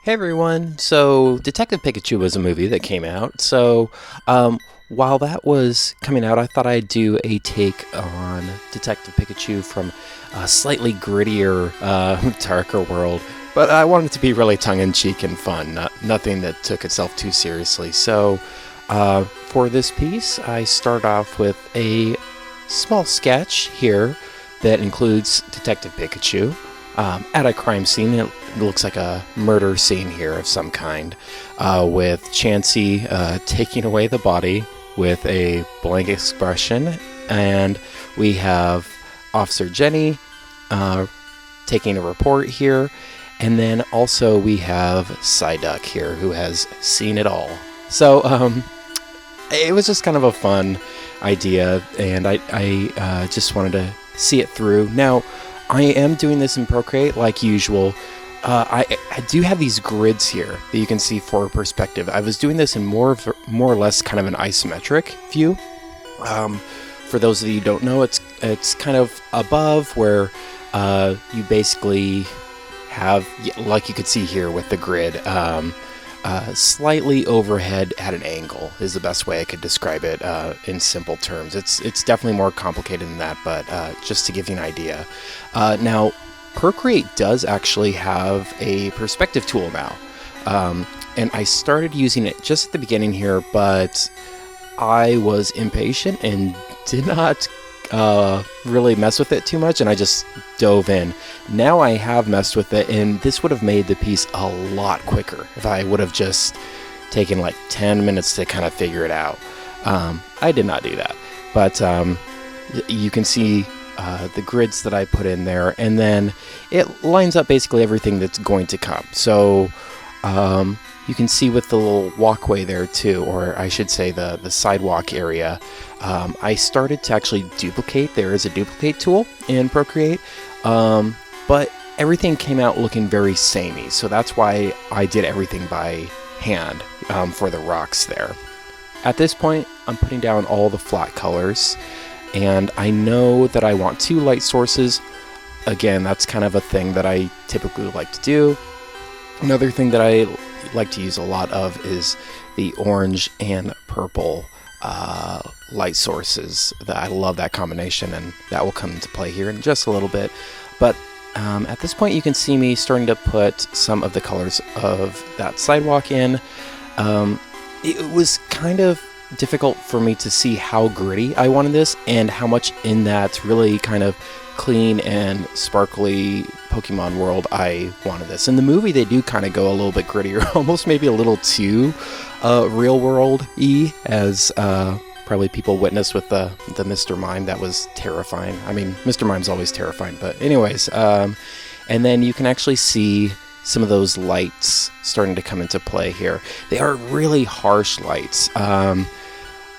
Hey everyone! So, Detective Pikachu was a movie that came out. While that was coming out, I thought I'd do a take on Detective Pikachu from a slightly grittier, darker world. But I wanted it to be really tongue-in-cheek and fun, nothing that took itself too seriously. For this piece, I start off with a small sketch here that includes Detective Pikachu at a crime scene. It looks like a murder scene here of some kind, with Chansey taking away the body with a blank expression, and we have Officer Jenny taking a report here, and then also we have Psyduck here, who has seen it all. It was just kind of a fun idea, and I just wanted to see it through. Now, I am doing this in Procreate like usual. I do have these grids here that you can see for perspective. I was doing this in more or less kind of an isometric view. For those of you who don't know, it's kind of above where you basically have, like you could see here with the grid, slightly overhead at an angle is the best way I could describe it in simple terms. It's definitely more complicated than that, but just to give you an idea. Now, Procreate does actually have a perspective tool now, and I started using it just at the beginning here, but I was impatient and did not really mess with it too much, and I just dove in. Now I have messed with it, and this would have made the piece a lot quicker if I would have just taken like 10 minutes to kind of figure it out. I did not do that, but you can see the grids that I put in there, and then it lines up basically everything that's going to come. So you can see with the little walkway there too, or I should say the sidewalk area, I started to actually duplicate. There is a duplicate tool in Procreate, but everything came out looking very samey, so that's why I did everything by hand for the rocks there. At this point, I'm putting down all the flat colors, and I know that I want two light sources. Again, that's kind of a thing that I typically like to do. Another thing that I like to use a lot of is the orange and purple light sources. I love that combination, and that will come into play here in just a little bit. But at this point, you can see me starting to put some of the colors of that sidewalk in. It was kind of difficult for me to see how gritty I wanted this and how much in that really kind of clean and sparkly Pokemon world I wanted this. In the movie, they do kind of go a little bit grittier, almost maybe a little too real world-y, as probably people witnessed with the Mr. Mime. That was terrifying. I mean, Mr. Mime's always terrifying, but anyways, and then you can actually see some of those lights starting to come into play here. They are really harsh lights.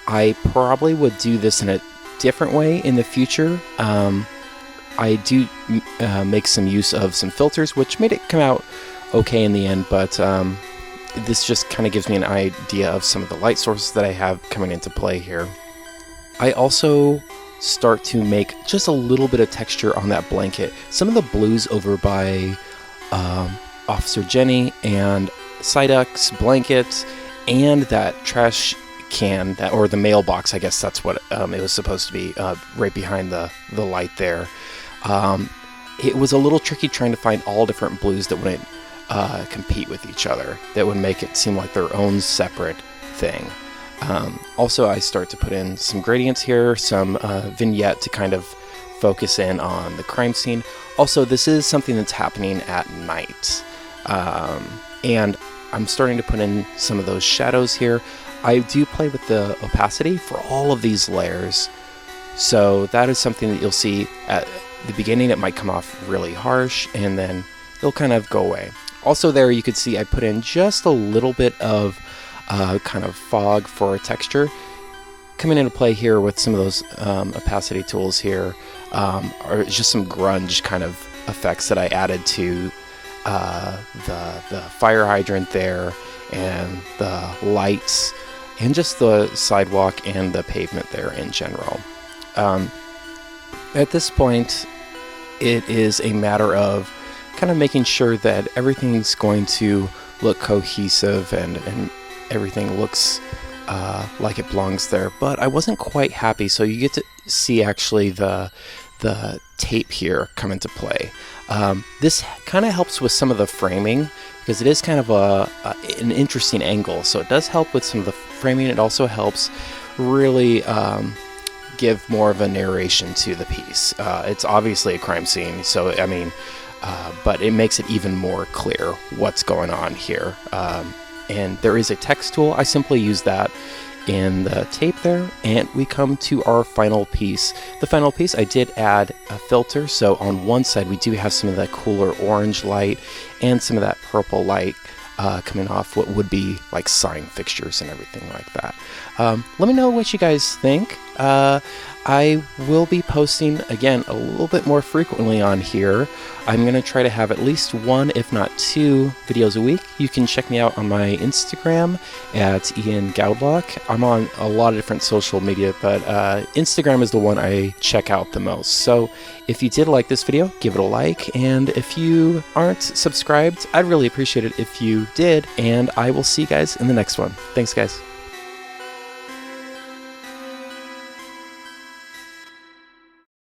I probably would do this in a different way in the future. I do make some use of some filters, which made it come out okay in the end, but this just kind of gives me an idea of some of the light sources that I have coming into play here. I also start to make just a little bit of texture on that blanket. Some of the blues over by Officer Jenny and Psyduck's blankets, and that trash can, or the mailbox, I guess that's what it was supposed to be, right behind the light there. It was a little tricky trying to find all different blues that wouldn't compete with each other, that would make it seem like their own separate thing. Also, I start to put in some gradients here, some vignette to kind of focus in on the crime scene. Also, this is something that's happening at night, and I'm starting to put in some of those shadows here. I do play with the opacity for all of these layers, so that is something that you'll see at the beginning. It might come off really harsh, and then it'll kind of go away. Also there, you could see I put in just a little bit of kind of fog for a texture coming into play here with some of those opacity tools here, or just some grunge kind of effects that I added to the fire hydrant there, and the lights, and just the sidewalk and the pavement there in general. At this point, it is a matter of kind of making sure that everything's going to look cohesive and everything looks like it belongs there. But I wasn't quite happy, so you get to see actually the tape here come into play. This kind of helps with some of the framing, because it is kind of an interesting angle, so it does help with some of the framing. It also helps really give more of a narration to the piece. It's obviously a crime scene, so I mean, but it makes it even more clear what's going on here. And there is a text tool. I simply use that in the tape there, and we come to our final piece. The final piece, I did add a filter, so on one side we do have some of that cooler orange light and some of that purple light coming off what would be like sign fixtures and everything like that. Let me know what you guys think. I will be posting again a little bit more frequently on here. I'm going to try to have at least one, if not two, videos a week. You can check me out on my Instagram at iangoudelock. I'm on a lot of different social media, but Instagram is the one I check out the most. So if you did like this video, give it a like, and if you aren't subscribed, I'd really appreciate it if you did, and I will see you guys in the next one. Thanks, guys.